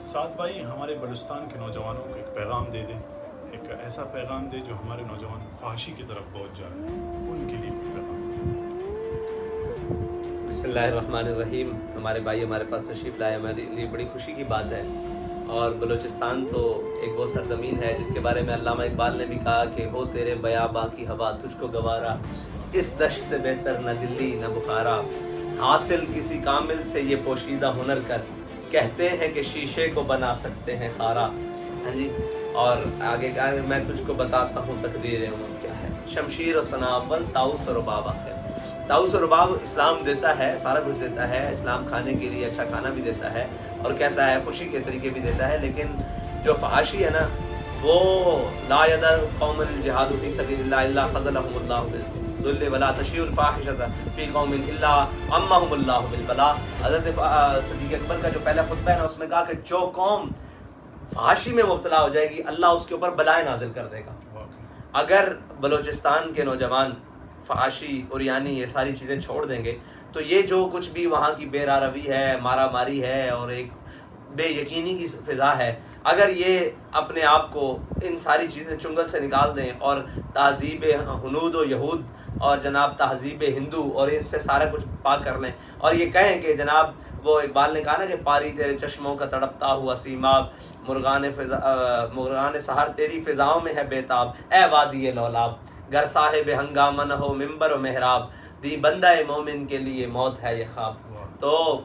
ساتھ بھائی ہمارے بلوچستان کے نوجوانوں کو ایک پیغام دے دیں، ایک ایسا پیغام دے جو ہمارے نوجوان فحاشی کی طرف پہنچ جائیں، ان کے لیے کوئی پیغام دیں۔ بسم اللہ الرحمن الرحیم۔ ہمارے بھائی ہمارے پاس تشریف لائے، ہمارے لیے بڑی خوشی کی بات ہے۔ اور بلوچستان تو ایک وہ سرزمین ہے جس کے بارے میں علامہ اقبال نے بھی کہا کہ ہو تیرے بیاباں کی ہوا تجھ کو گوارا، اس دشت سے بہتر نہ دلی نہ بخارا، حاصل کسی کامل سے یہ پوشیدہ ہنر کر، کہتے ہیں کہ شیشے کو بنا سکتے ہیں خارا۔ ہاں جی، اور آگے میں تجھ کو بتاتا ہوں تقدیر عموم کیا ہے، شمشیر و ثنا اول طاؤس و رباب آخر۔ طاؤس و رباب اسلام دیتا ہے، سارا کچھ دیتا ہے، اسلام کھانے کے لیے اچھا کھانا بھی دیتا ہے اور کہتا ہے خوشی کے طریقے بھی دیتا ہے، لیکن جو فحاشی ہے نا وہ لا یدع قوم الجہاد فی سبیل اللہ الا خذلهم اللہ بالذل ولا تشیع الفاحشۃ فی قوم الا عمهم اللہ بالبلاء۔ حضرت صدیق اکبر کا جو پہلا خطبہ ہے نا اس میں کہا کہ جو قوم فحاشی میں مبتلا ہو جائے گی اللہ اس کے اوپر بلائیں نازل کر دے گا۔ اگر بلوچستان کے نوجوان فحاشی اوریانی یہ ساری چیزیں چھوڑ دیں گے تو یہ جو کچھ بھی وہاں کی بے راروی ہے، مارا ماری ہے اور ایک بے یقینی کی فضا ہے، اگر یہ اپنے آپ کو ان ساری چیزیں چنگل سے نکال دیں اور تہذیب ہنود و یہود اور جناب تہذیب ہندو اور اس سے سارا کچھ پاک کر لیں اور یہ کہیں کہ جناب وہ اقبال نے کہا نا کہ پاری تیرے چشموں کا تڑپتا ہوا سیماب، مرغان سحر تیری فضاؤں میں ہے بیتاب، اے وادی لولاب، گر صاحب ہنگامہ نہ ہو ممبر و محراب، دی بندہ مومن کے لیے موت ہے یہ خواب۔ تو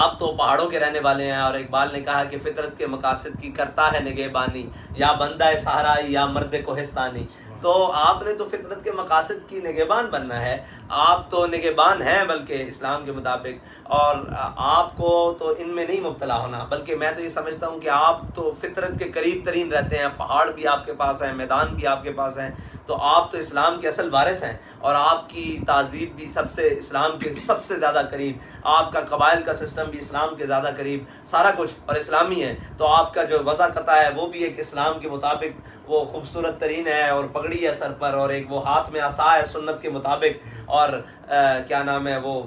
آپ تو پہاڑوں کے رہنے والے ہیں اور اقبال نے کہا کہ فطرت کے مقاصد کی کرتا ہے نگہبانی، یا بندہ صحرائی یا مرد کوہستانی۔ تو آپ نے تو فطرت کے مقاصد کی نگہبان بننا ہے، آپ تو نگہبان ہیں بلکہ اسلام کے مطابق، اور آپ کو تو ان میں نہیں مبتلا ہونا، بلکہ میں تو یہ سمجھتا ہوں کہ آپ تو فطرت کے قریب ترین رہتے ہیں، پہاڑ بھی آپ کے پاس ہیں، میدان بھی آپ کے پاس ہیں، تو آپ تو اسلام کے اصل وارث ہیں اور آپ کی تہذیب بھی سب سے اسلام کے سب سے زیادہ قریب، آپ کا قبائل کا سسٹم بھی اسلام کے زیادہ قریب، سارا کچھ اور اسلامی ہے، تو آپ کا جو وضع قطع ہے وہ بھی ایک اسلام کے مطابق وہ خوبصورت ترین ہے اور پگڑی ہے سر پر اور ایک وہ ہاتھ میں عصا ہے سنت کے مطابق، اور کیا نام ہے وہ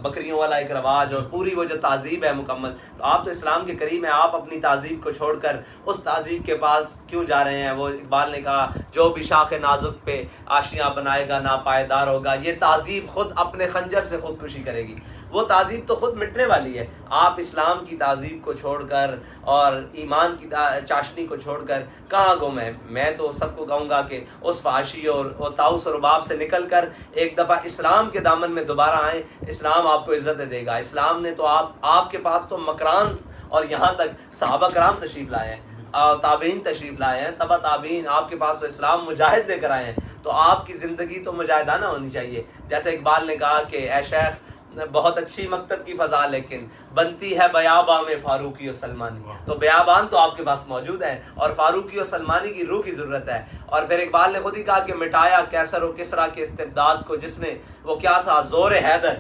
بکریوں والا ایک رواج اور پوری وہ جو تہذیب ہے مکمل، تو آپ تو اسلام کے قریب ہیں، آپ اپنی تہذیب کو چھوڑ کر اس تہذیب کے پاس کیوں جا رہے ہیں؟ وہ اقبال نے کہا جو بھی شاخ نازک پہ آشیاں بنائے گا ناپائیدار ہوگا، یہ تہذیب خود اپنے خنجر سے خودکشی کرے گی، وہ تہذیب تو خود مٹنے والی ہے۔ آپ اسلام کی تہذیب کو چھوڑ کر اور ایمان کی چاشنی کو چھوڑ کر کہاں گم ہیں؟ میں تو سب کو کہوں گا کہ اس فحاشی اور طاؤس و رباب سے نکل کر ایک دفعہ اسلام کے دامن میں دوبارہ آئیں، اسلام آپ کو عزت دے گا۔ اسلام نے تو آپ کے پاس تو مکران اور یہاں تک صحابہ کرام تشریف لائے ہیں، تابعین تشریف لائے ہیں، تبع تابعین، آپ کے پاس تو اسلام مجاہد لے کر آئے ہیں، تو آپ کی زندگی تو مجاہدانہ ہونی چاہیے۔ جیسے اقبال نے کہا کہ اے شیخ بہت اچھی مکتب کی فضا لیکن بنتی ہے بیاباں میں فاروقی و سلمانی، تو بیابان تو آپ کے پاس موجود ہے اور فاروقی و سلمانی کی روح کی ضرورت ہے۔ اور پھر اقبال نے خود ہی کہا کہ مٹایا کیسر و کسریٰ کے استبداد کو جس نے، وہ کیا تھا؟ زور حیدر،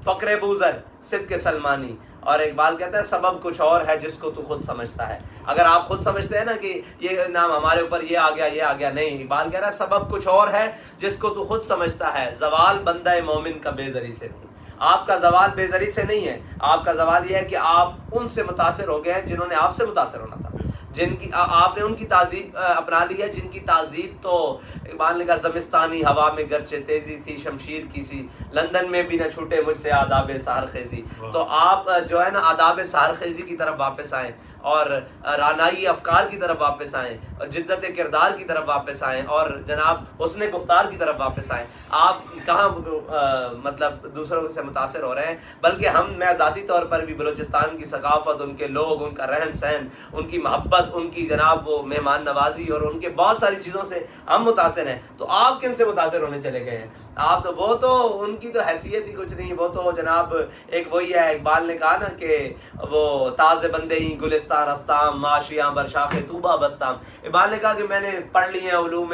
فقر بوذر، صدق سلمانی۔ اور اقبال کہتا ہے سبب کچھ اور ہے جس کو تو خود سمجھتا ہے۔ اگر آپ خود سمجھتے ہیں نا کہ یہ نام ہمارے اوپر یہ آ گیا یہ آ گیا، نہیں، اقبال کہہ رہا ہے سبب کچھ اور ہے جس کو تو خود سمجھتا ہے، زوال بندہ مومن کا بے زری سے نہیں۔ آپ کا زوال بے زری سے نہیں ہے، آپ کا زوال یہ ہے کہ آپ ان سے متاثر ہو گئے ہیں جنہوں نے آپ سے متاثر ہونا تھا، جن کی آپ نے ان کی تہذیب اپنا لی ہے، جن کی تہذیب تو اقبال نے کہا زمستانی ہوا میں گرچہ تیزی تھی شمشیر کی سی، لندن میں بھی نہ چھوٹے مجھ سے آداب سحر خیزی۔ تو آپ جو ہے نا آداب سحر خیزی کی طرف واپس آئیں اور رانائی افکار کی طرف واپس آئیں اور جدت کردار کی طرف واپس آئیں اور جناب حسن گفتار کی طرف واپس آئیں۔ آپ کہاں مطلب دوسروں سے متاثر ہو رہے ہیں، بلکہ میں ذاتی طور پر بھی بلوچستان کی ثقافت، ان کے لوگ، ان کا رہن سہن، ان کی محبت، ان کی جناب وہ مہمان نوازی اور ان کے بہت ساری چیزوں سے ہم متاثر ہیں۔ تو آپ کن سے متاثر ہونے چلے گئے ہیں؟ آپ تو وہ تو ان کی تو حیثیت ہی کچھ نہیں، وہ تو جناب ایک وہی ہے، اقبال نے کہا نا کہ وہ تاز بندے ہی گلستان رستام معاشیاں برشاخ طوبہ بستام۔ اقبال نے کہا کہ میں نے پڑھ لی ہیں علوم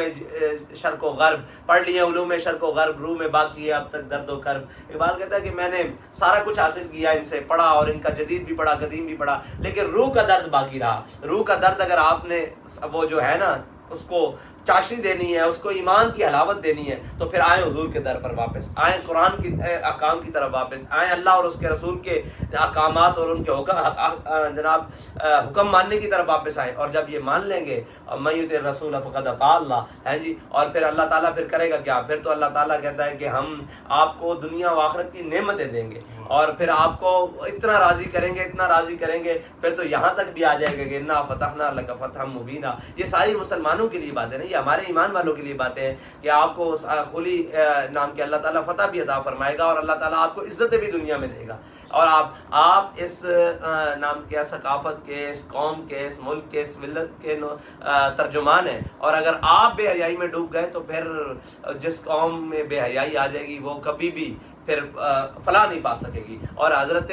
شرق و غرب، پڑھ لی ہیں علوم شرق و غرب، روح میں باقی ہے اب تک درد و کرب۔ اقبال کہتا ہے کہ میں نے سارا کچھ حاصل کیا، ان سے پڑھا اور ان کا جدید بھی پڑھا، قدیم بھی پڑھا، لیکن روح کا درد باقی رہا۔ روح کا درد اگر آپ نے وہ جو ہے نا اس کو چاشنی دینی ہے، اس کو ایمان کی حلاوت دینی ہے، تو پھر آئیں حضور کے در پر واپس آئیں، قرآن کی احکام کی طرف واپس آئیں، اللہ اور اس کے رسول کے احکامات اور ان کے حکم ماننے کی طرف واپس آئیں. اور جب یہ مان لیں گے من یطع الرسول فقد اطاع اللہ ہے جی، اور پھر اللہ تعالیٰ پھر کرے گا کیا؟ پھر تو اللہ تعالیٰ کہتا ہے کہ ہم آپ کو دنیا و آخرت کی نعمتیں دیں گے، اور پھر آپ کو اتنا راضی کریں گے، اتنا راضی کریں گے، پھر تو یہاں تک بھی آ جائے گا کہ انا فتحنا لک فتحا مبینا. یہ ساری مسلمانوں کے لیے باتیں نہیں، یہ ہمارے ایمان والوں کے لیے باتیں ہیں کہ آپ کو کھلی نام کے اللہ تعالیٰ فتح بھی عطا فرمائے گا، اور اللہ تعالیٰ آپ کو عزتیں بھی دنیا میں دے گا. اور آپ اس نام کے ثقافت کے، اس قوم کے، اس ملک کے، اس ملت کے ترجمان ہیں، اور اگر آپ بے حیائی میں ڈوب گئے تو پھر جس قوم میں بے حیائی آ جائے گی وہ کبھی بھی پھر فلاح نہیں پا سکے گی. اور حضرت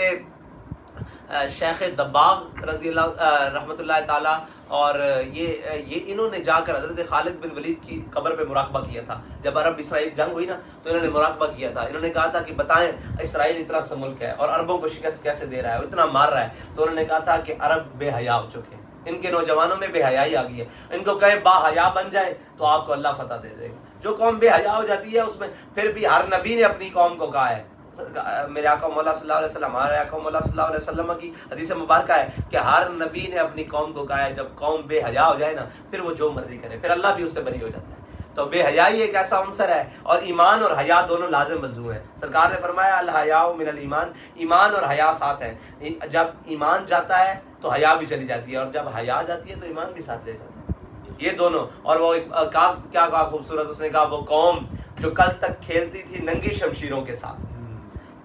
شیخ دباغ رضی اللہ رحمۃ اللہ تعالیٰ، اور یہ انہوں نے جا کر حضرت خالد بن ولید کی قبر پہ مراقبہ کیا تھا. جب عرب اسرائیل جنگ ہوئی نا تو انہوں نے مراقبہ کیا تھا. انہوں نے کہا تھا کہ بتائیں اسرائیل اتنا سا ملک ہے اور عربوں کو شکست کیسے دے رہا ہے، اتنا مار رہا ہے. تو انہوں نے کہا تھا کہ عرب بے حیا ہو چکے ہیں، ان کے نوجوانوں میں بے حیائی آ گئی ہے، ان کو کہیں با حیا بن جائیں تو آپ کو اللہ فتح دے دے گا. جو قوم بے حیا ہو جاتی ہے اس میں پھر بھی ہر نبی نے اپنی قوم کو کہا ہے، میرے آقا مولا صلی اللہ علیہ وسلم، ہمارے آقا مولا صلی اللہ علیہ وسلم کی حدیث مبارکہ ہے کہ ہر نبی نے اپنی قوم کو کہا ہے جب قوم بے حیا ہو جائے نا پھر وہ جو مرضی کرے، پھر اللہ بھی اس سے بری ہو جاتا ہے. تو بے حیائی ایک ایسا عنصر ہے، اور ایمان اور حیا دونوں لازم ملزوم ہیں. سرکار نے فرمایا الحیاء من الایمان، ایمان اور حیا ساتھ ہیں. جب ایمان جاتا ہے تو حیا بھی چلی جاتی ہے، اور جب حیا جاتی ہے تو ایمان بھی ساتھ لے جاتا ہے. یہ دونوں. اور وہ کیا کہا خوبصورت، اس نے کہا وہ قوم جو کل تک کھیلتی تھی ننگی شمشیروں کے ساتھ،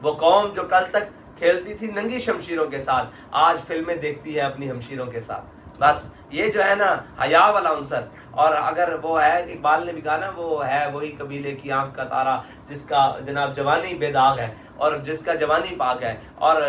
وہ قوم جو کل تک کھیلتی تھی ننگی شمشیروں کے ساتھ آج فلمیں دیکھتی ہے اپنی ہمشیروں کے ساتھ. بس یہ جو ہے نا حیا والا عنصر. اور اگر وہ ہے، اقبال نے بھی کہا نا، وہ ہے وہی قبیلے کی آنکھ کا تارا جس کا جناب جوانی بے داغ ہے اور جس کا جوانی پاک ہے. اور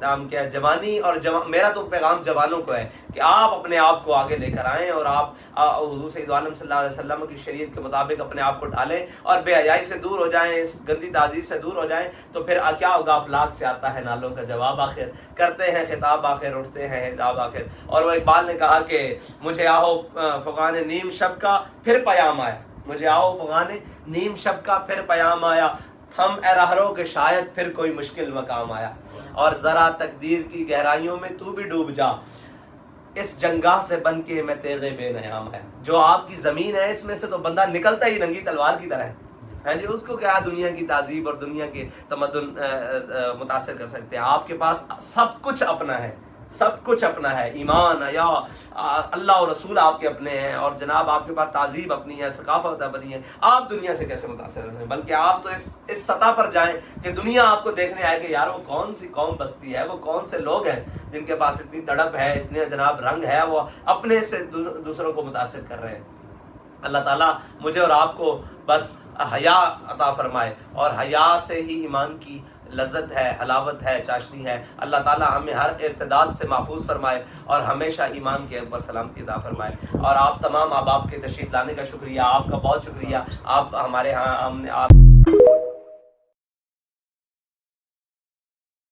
نام کیا ہے جوانی، اور میرا تو پیغام جوانوں کو ہے کہ آپ اپنے آپ کو آگے لے کر آئیں، اور آپ حضور سید عالم صلی اللہ علیہ وسلم کی شریعت کے مطابق اپنے آپ کو ڈھالیں، اور بے حیائی سے دور ہو جائیں، اس گندی تہذیب سے دور ہو جائیں. تو پھر کیا ہوگا؟ افلاک سے آتا ہے نالوں کا جواب آخر، کرتے ہیں خطاب آخر، اٹھتے ہیں حجاب آخر. اور وہ اقبال نے کہا کہ مجھے آہو فغان نیم شب کا پھر پیام آیا، مجھے آہو فغان نیم شب کا پھر پیام آیا، ہم اے راہرو کہ شاید پھر کوئی مشکل مقام آیا. اور ذرا تقدیر کی گہرائیوں میں تو بھی ڈوب جا، اس جنگاہ سے بن کے میں تیغ بے نیام آیا. جو آپ کی زمین ہے اس میں سے تو بندہ نکلتا ہی ننگی تلوار کی طرح ہے جی. اس کو کیا دنیا کی تہذیب اور دنیا کے تمدن متاثر کر سکتے ہیں؟ آپ کے پاس سب کچھ اپنا ہے، سب کچھ اپنا ہے. ایمان، حیا، اللہ اور رسول آپ کے اپنے ہیں، اور جناب آپ کے پاس تہذیب اپنی ہے، ثقافت اپنی ہے. آپ دنیا سے کیسے متاثر ہیں؟ بلکہ آپ تو اس سطح پر جائیں کہ دنیا آپ کو دیکھنے آئے کہ یار وہ کون سی قوم بستی ہے، وہ کون سے لوگ ہیں جن کے پاس اتنی تڑپ ہے، اتنے جناب رنگ ہے، وہ اپنے سے دوسروں کو متاثر کر رہے ہیں. اللہ تعالیٰ مجھے اور آپ کو بس حیا عطا فرمائے، اور حیا سے ہی ایمان کی لذت ہے، حلاوت ہے، چاشنی ہے. اللہ تعالیٰ ہمیں ہر ارتداد سے محفوظ فرمائے اور ہمیشہ ایمان کے اوپر سلامتی عطا فرمائے. اور آپ تمام احباب کے تشریف لانے کا شکریہ، آپ کا بہت شکریہ. آپ ہمارے ہاں ہم نے آپ